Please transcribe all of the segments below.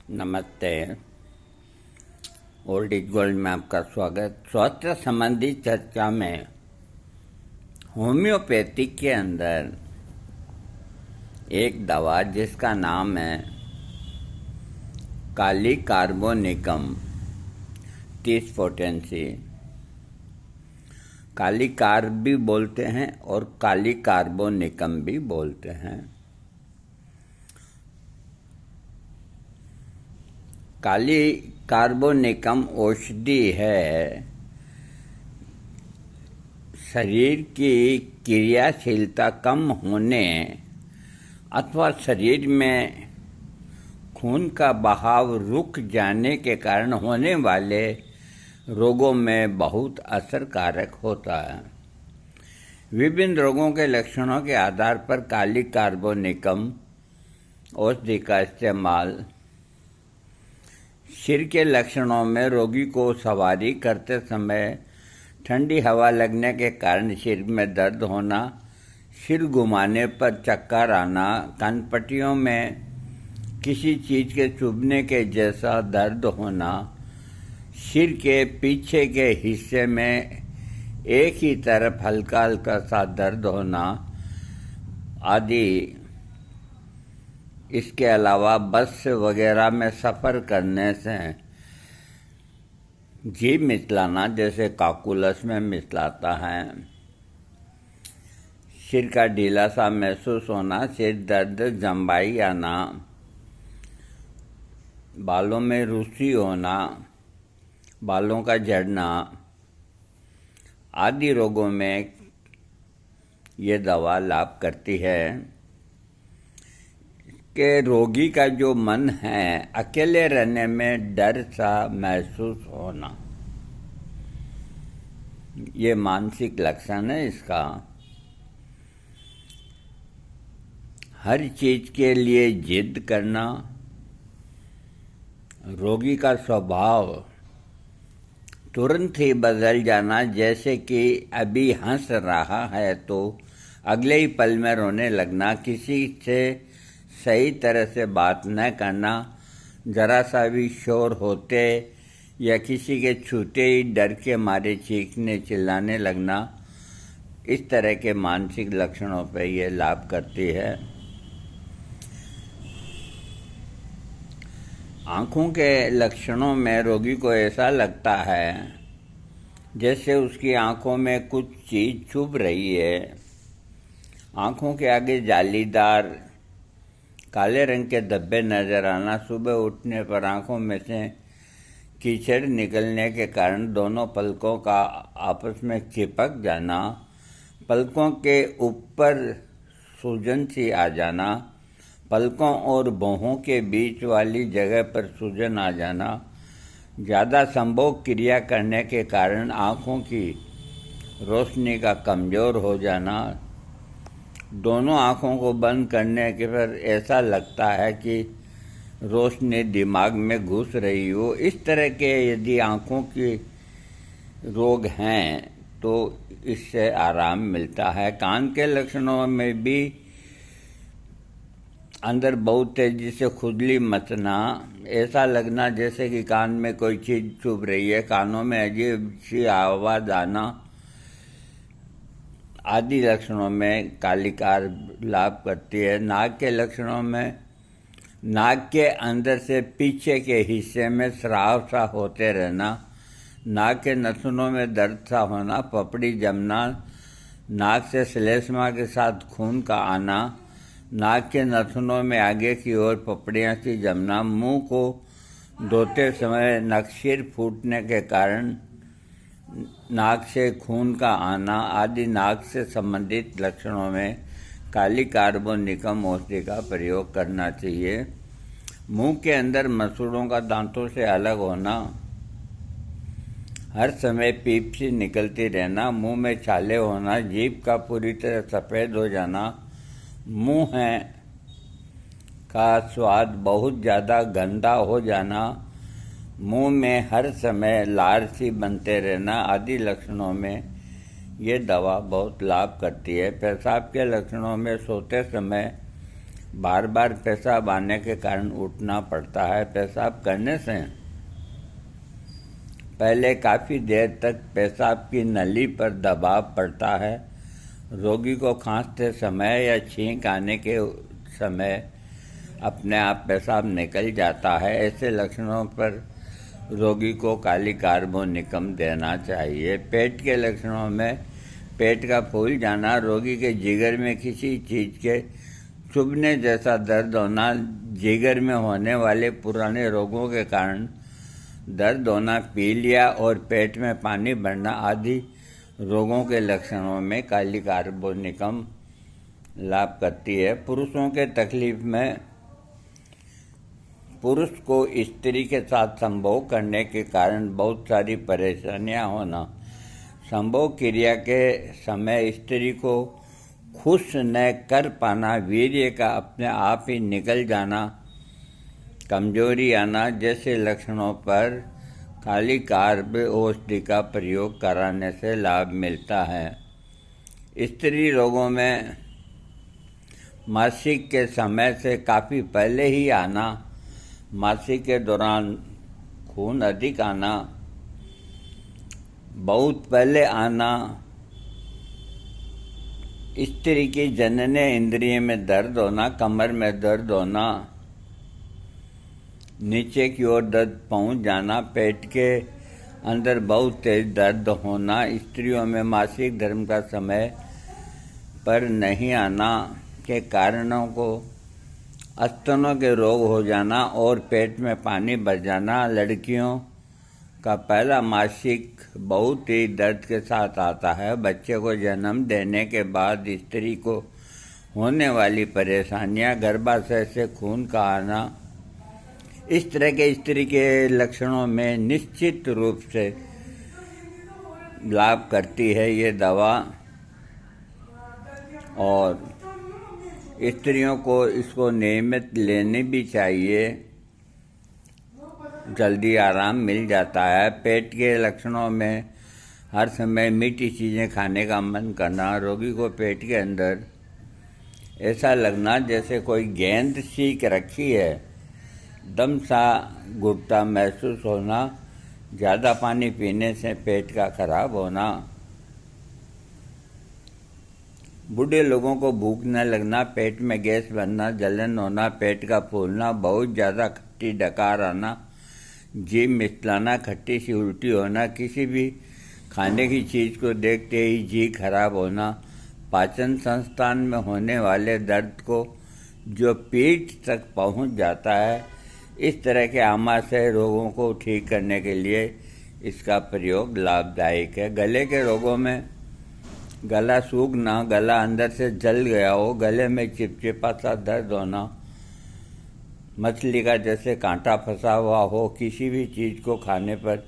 नमस्ते। Old is gold में आपका स्वागत। स्वास्थ्य संबंधी चर्चा में होम्योपैथी के अंदर एक दवा जिसका नाम है काली कार्बोनिकम 30 पोटेंसी, काली कार्ब भी बोलते हैं और काली कार्बोनिकम भी बोलते हैं। काली कार्बोनिकम औषधि है शरीर की क्रियाशीलता कम होने अथवा शरीर में खून का बहाव रुक जाने के कारण होने वाले रोगों में बहुत असरकारक होता है। विभिन्न रोगों के लक्षणों के आधार पर काली कार्बोनिकम औषधि का इस्तेमाल सिर के लक्षणों में रोगी को सवारी करते समय ठंडी हवा लगने के कारण सिर में दर्द होना, सिर घुमाने पर चक्कर आना, कनपट्टियों में किसी चीज़ के चुभने के जैसा दर्द होना, सिर के पीछे के हिस्से में एक ही तरफ हल्का हल्का सा दर्द होना आदि। इसके अलावा बस वगैरह में सफ़र करने से जीभ मिचलाना जैसे काकुलस में मिचलाता है, सिर का ढीला सा महसूस होना, सिर दर्द, जम्बाई आना, बालों में रुसी होना, बालों का झड़ना आदि रोगों में ये दवा लाभ करती है। कि रोगी का जो मन है अकेले रहने में डर सा महसूस होना, ये मानसिक लक्षण है इसका। हर चीज के लिए जिद करना, रोगी का स्वभाव तुरंत ही बदल जाना, जैसे कि अभी हंस रहा है तो अगले ही पल में रोने लगना, किसी से सही तरह से बात न करना, जरा सा भी शोर होते या किसी के छूते ही डर के मारे चीखने चिल्लाने लगना, इस तरह के मानसिक लक्षणों पर यह लाभ करती है। आँखों के लक्षणों में रोगी को ऐसा लगता है जैसे उसकी आँखों में कुछ चीज़ चुभ रही है। आँखों के आगे जालीदार काले रंग के धब्बे नजर आना, सुबह उठने पर आँखों में से कीचड़ निकलने के कारण दोनों पलकों का आपस में चिपक जाना, पलकों के ऊपर सूजन सी आ जाना, पलकों और भौहों के बीच वाली जगह पर सूजन आ जाना, ज़्यादा संभोग क्रिया करने के कारण आँखों की रोशनी का कमज़ोर हो जाना, दोनों आँखों को बंद करने के पर ऐसा लगता है कि रोशनी दिमाग में घुस रही हो। इस तरह के यदि आँखों के रोग हैं तो इससे आराम मिलता है। कान के लक्षणों में भी अंदर बहुत तेजी से खुजली मचना, ऐसा लगना जैसे कि कान में कोई चीज़ चुभ रही है, कानों में अजीब सी आवाज़ आना आदि लक्षणों में काली कार्ब लाभ करती है। नाक के लक्षणों में नाक के अंदर से पीछे के हिस्से में स्राव सा होते रहना, नाक के नथुनों में दर्द सा होना, पपड़ी जमना, नाक से श्लेष्मा के साथ खून का आना, नाक के नथुनों में आगे की ओर पपड़ियाँ सी जमना, मुंह को धोते समय नकशीर फूटने के कारण नाक से खून का आना आदि नाक से संबंधित लक्षणों में काली कार्बोनिकम औषधि का प्रयोग करना चाहिए। मुंह के अंदर मसूड़ों का दांतों से अलग होना, हर समय पीप सी निकलती रहना, मुंह में छाले होना, जीभ का पूरी तरह सफ़ेद हो जाना, मुंह का स्वाद बहुत ज़्यादा गंदा हो जाना, मुंह में हर समय लार सी बनते रहना आदि लक्षणों में ये दवा बहुत लाभ करती है। पेशाब के लक्षणों में सोते समय बार बार पेशाब आने के कारण उठना पड़ता है। पेशाब करने से पहले काफ़ी देर तक पेशाब की नली पर दबाव पड़ता है। रोगी को खांसते समय या छींक आने के समय अपने आप पेशाब निकल जाता है। ऐसे लक्षणों पर रोगी को काली कार्बोनिकम देना चाहिए। पेट के लक्षणों में पेट का फूल जाना, रोगी के जिगर में किसी चीज़ के चुभने जैसा दर्द होना, जिगर में होने वाले पुराने रोगों के कारण दर्द होना, पीलिया और पेट में पानी भरना आदि रोगों के लक्षणों में काली कार्बोनिकम लाभ करती है। पुरुषों के तकलीफ में पुरुष को स्त्री के साथ संभोग करने के कारण बहुत सारी परेशानियां होना, संभोग क्रिया के समय स्त्री को खुश न कर पाना, वीर्य का अपने आप ही निकल जाना, कमजोरी आना जैसे लक्षणों पर काली कार्ब औषधि का प्रयोग कराने से लाभ मिलता है। स्त्री रोगों में मासिक के समय से काफ़ी पहले ही आना, मासिक के दौरान खून अधिक आना, बहुत पहले आना, स्त्री की जनन इंद्रिय में दर्द होना, कमर में दर्द होना, नीचे की ओर दर्द पहुंच जाना, पेट के अंदर बहुत तेज दर्द होना, स्त्रियों में मासिक धर्म का समय पर नहीं आना के कारणों को स्तनों के रोग हो जाना और पेट में पानी भर जाना, लड़कियों का पहला मासिक बहुत ही दर्द के साथ आता है। बच्चे को जन्म देने के बाद स्त्री को होने वाली परेशानियां, गर्भाशय से खून का आना, इस तरह के स्त्री के लक्षणों में निश्चित रूप से लाभ करती है ये दवा। और स्त्रियों को इसको नियमित लेनी भी चाहिए, जल्दी आराम मिल जाता है। पेट के लक्षणों में हर समय मीठी चीज़ें खाने का मन करना, रोगी को पेट के अंदर ऐसा लगना जैसे कोई गेंद सीख रखी है, दम सा घुटता महसूस होना, ज़्यादा पानी पीने से पेट का खराब होना, बूढ़े लोगों को भूख न लगना, पेट में गैस बनना, जलन होना, पेट का फूलना, बहुत ज़्यादा खट्टी डकार आना, जीभ मिचलाना, खट्टी सी उल्टी होना, किसी भी खाने की चीज़ को देखते ही जी खराब होना, पाचन संस्थान में होने वाले दर्द को जो पीठ तक पहुंच जाता है, इस तरह के आमाशय रोगों को ठीक करने के लिए इसका प्रयोग लाभदायक है। गले के रोगों में गला सूखना, गला अंदर से जल गया हो, गले में चिपचिपा सा दर्द होना, मछली का जैसे कांटा फंसा हुआ हो, किसी भी चीज़ को खाने पर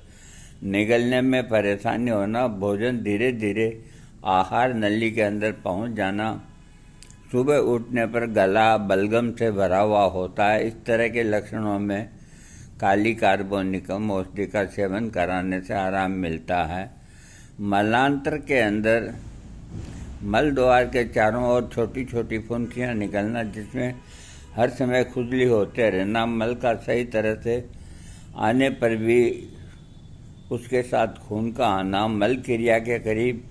निगलने में परेशानी होना, भोजन धीरे धीरे आहार नली के अंदर पहुंच जाना, सुबह उठने पर गला बलगम से भरा हुआ होता है, इस तरह के लक्षणों में काली कार्बोनिकम औषधि का सेवन कराने से आराम मिलता है। मलांतर के अंदर मल द्वार के चारों ओर छोटी छोटी फुंसियाँ निकलना, जिसमें हर समय खुजली होते रहना, मल का सही तरह से आने पर भी उसके साथ खून का आना, मल क्रिया के करीब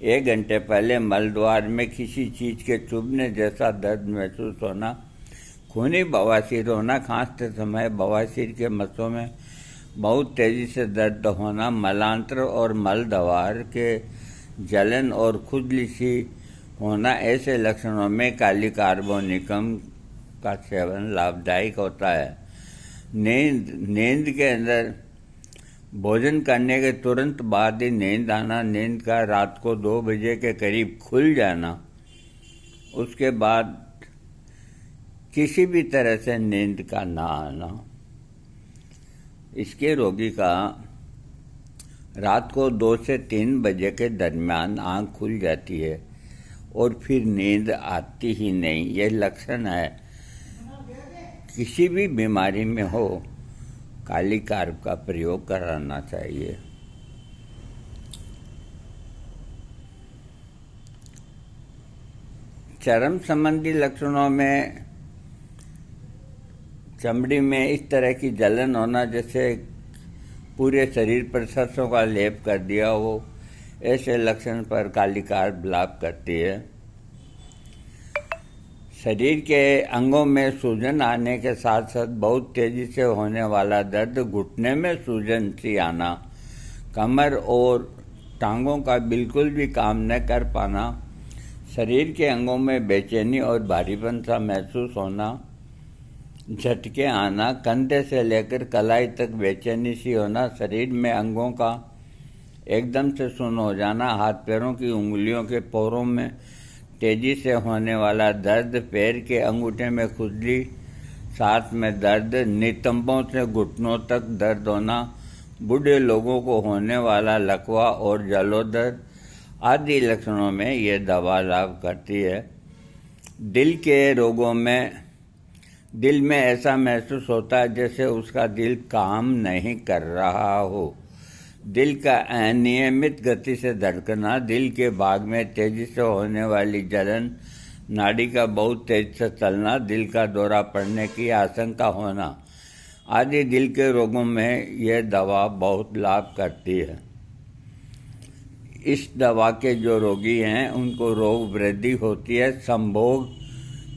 1 घंटे पहले मल द्वार में किसी चीज़ के चुभने जैसा दर्द महसूस होना, खूनी बवासीर होना, खांसते समय बवासीर के मसों में बहुत तेज़ी से दर्द होना, मलांतर और मल द्वार के जलन और खुजली सी होना, ऐसे लक्षणों में काली कार्बोनिकम का सेवन लाभदायक होता है। नींद के अंदर भोजन करने के तुरंत बाद ही नींद आना, नींद का रात को 2 बजे के करीब खुल जाना, उसके बाद किसी भी तरह से नींद का ना आना, इसके रोगी का रात को 2 से 3 बजे के दरमियान आँख खुल जाती है और फिर नींद आती ही नहीं। यह लक्षण है। किसी भी बीमारी में हो, काली कार्ब का प्रयोग कराना चाहिए। चर्म संबंधी लक्षणों में चमड़ी में इस तरह की जलन होना जैसे पूरे शरीर पर सरसों का लेप कर दिया हो, ऐसे लक्षण पर काली कार्ब लाभ करती है। शरीर के अंगों में सूजन आने के साथ साथ बहुत तेजी से होने वाला दर्द, घुटने में सूजन सी आना, कमर और टांगों का बिल्कुल भी काम न कर पाना, शरीर के अंगों में बेचैनी और भारीपन सा महसूस होना, झटके आना, कंधे से लेकर कलाई तक बेचैनी सी होना, शरीर में अंगों का एकदम से सुन्न हो जाना, हाथ पैरों की उंगलियों के पोरों में तेजी से होने वाला दर्द, पैर के अंगूठे में खुजली, साथ में दर्द, नितंबों से घुटनों तक दर्द होना, बूढ़े लोगों को होने वाला लकवा और जलोदर आदि लक्षणों में ये दवा लाभ करती है। दिल के रोगों में दिल में ऐसा महसूस होता है जैसे उसका दिल काम नहीं कर रहा हो, दिल का अनियमित गति से धड़कना, दिल के भाग में तेजी से होने वाली जलन, नाड़ी का बहुत तेज से चलना, दिल का दौरा पड़ने की आशंका होना आदि दिल के रोगों में यह दवा बहुत लाभ करती है। इस दवा के जो रोगी हैं उनको रोग वृद्धि होती है, संभोग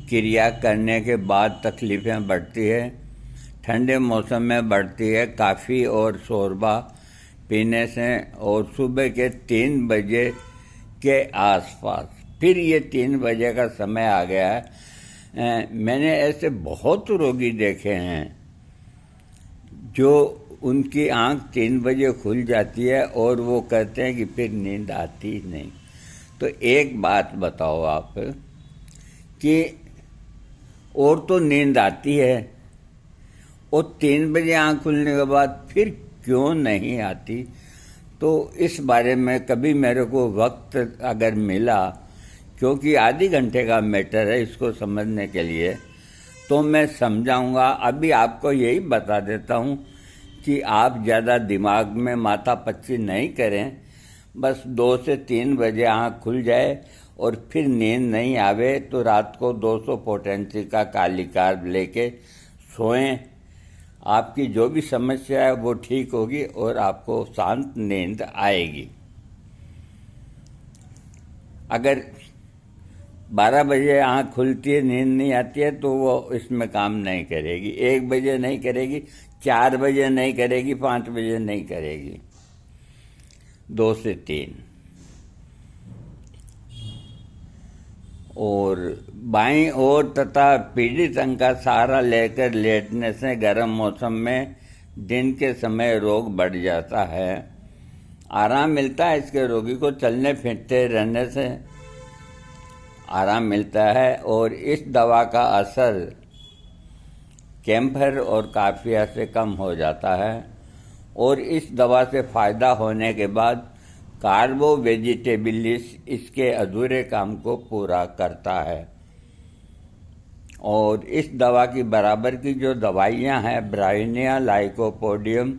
क्रिया करने के बाद तकलीफ़ें बढ़ती है, ठंडे मौसम में बढ़ती है, काफ़ी और शोरबा पीने से और सुबह के 3 बजे के आसपास। फिर ये 3 बजे का समय आ गया है। मैंने ऐसे बहुत रोगी देखे हैं जो उनकी आंख 3 बजे खुल जाती है और वो कहते हैं कि फिर नींद आती ही नहीं। तो एक बात बताओ आप कि और तो नींद आती है और 3 बजे आंख खुलने के बाद फिर क्यों नहीं आती? तो इस बारे में कभी मेरे को वक्त अगर मिला, क्योंकि आधे घंटे का मैटर है इसको समझने के लिए, तो मैं समझाऊंगा। अभी आपको यही बता देता हूं कि आप ज़्यादा दिमाग में माथा पच्ची नहीं करें, बस 2 से 3 बजे आँख खुल जाए और फिर नींद नहीं आवे तो रात को 200 पोटेंसी का काली कार्ब लेके सोएं। आपकी जो भी समस्या है वो ठीक होगी और आपको शांत नींद आएगी। अगर 12 बजे आँख खुलती है, नींद नहीं आती है, तो वो इसमें काम नहीं करेगी। 1 बजे नहीं करेगी, 4 बजे नहीं करेगी, 5 बजे नहीं करेगी, 2 से 3। और बाईं ओर तथा पीड़ित अंग का सहारा लेकर लेटने से गर्म मौसम में दिन के समय रोग बढ़ जाता है। आराम मिलता है इसके रोगी को, चलने फिरते रहने से आराम मिलता है। और इस दवा का असर कैंफर और काफिया से कम हो जाता है। और इस दवा से फ़ायदा होने के बाद कार्बो वेजिटेबलिस इसके अधूरे काम को पूरा करता है। और इस दवा की बराबर की जो दवाइयाँ हैं, Bryonia, lycopodium,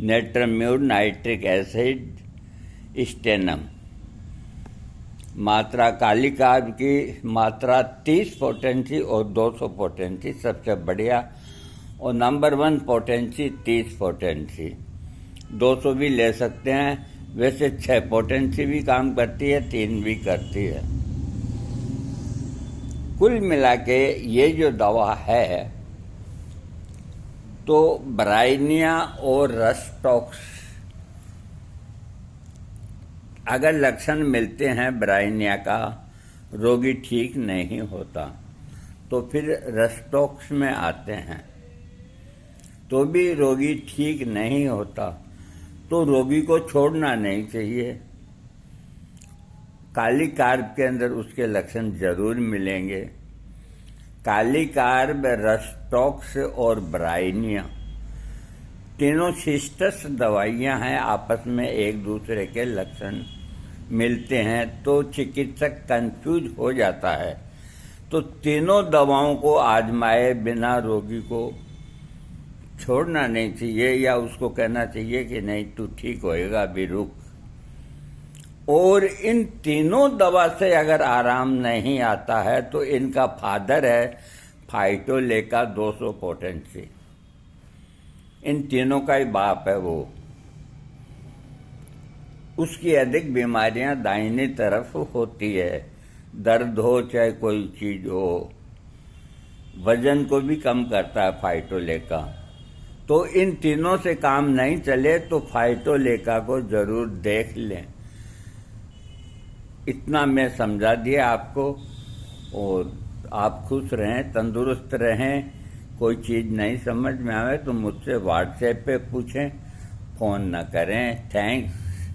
natrum mur, nitric acid, stannum, मात्रा काली कार्ब की मात्रा 30 पोटेंसी और 200 पोटेंसी सबसे बढ़िया, और नंबर 1 पोटेंसी 30 पोटेंसी, 200 भी ले सकते हैं। वैसे 6 पोटेंसी भी काम करती है, 3 भी करती है। कुल मिला के ये जो दवा है, तो ब्राइनिया और रस्टॉक्स अगर लक्षण मिलते हैं ब्राइनिया का, रोगी ठीक नहीं होता, तो फिर रस्टॉक्स में आते हैं, तो भी रोगी ठीक नहीं होता, तो रोगी को छोड़ना नहीं चाहिए। काली कार्ब के अंदर उसके लक्षण जरूर मिलेंगे। काली कार्ब, रस्टॉक्स और ब्राइनिया तीनों सिस्टर्स दवाइयां हैं, आपस में एक दूसरे के लक्षण मिलते हैं, तो चिकित्सक कंफ्यूज हो जाता है। तो तीनों दवाओं को आजमाए बिना रोगी को छोड़ना नहीं चाहिए, या उसको कहना चाहिए कि नहीं तू ठीक होएगा, अभी रुक। और इन तीनों दवा से अगर आराम नहीं आता है, तो इनका फादर है फाइटोलेका 200 पोटेंसी, इन तीनों का ही बाप है वो। उसकी अधिक बीमारियां दाहिनी तरफ होती है, दर्द हो चाहे कोई चीज हो। वजन को भी कम करता है फाइटोलेका। तो इन तीनों से काम नहीं चले तो फाइटोलेका को जरूर देख लें। इतना मैं समझा दिया आपको, और आप खुश रहें, तंदुरुस्त रहें। कोई चीज़ नहीं समझ में आवे तो मुझसे व्हाट्सएप पे पूछें, फ़ोन न करें। थैंक्स।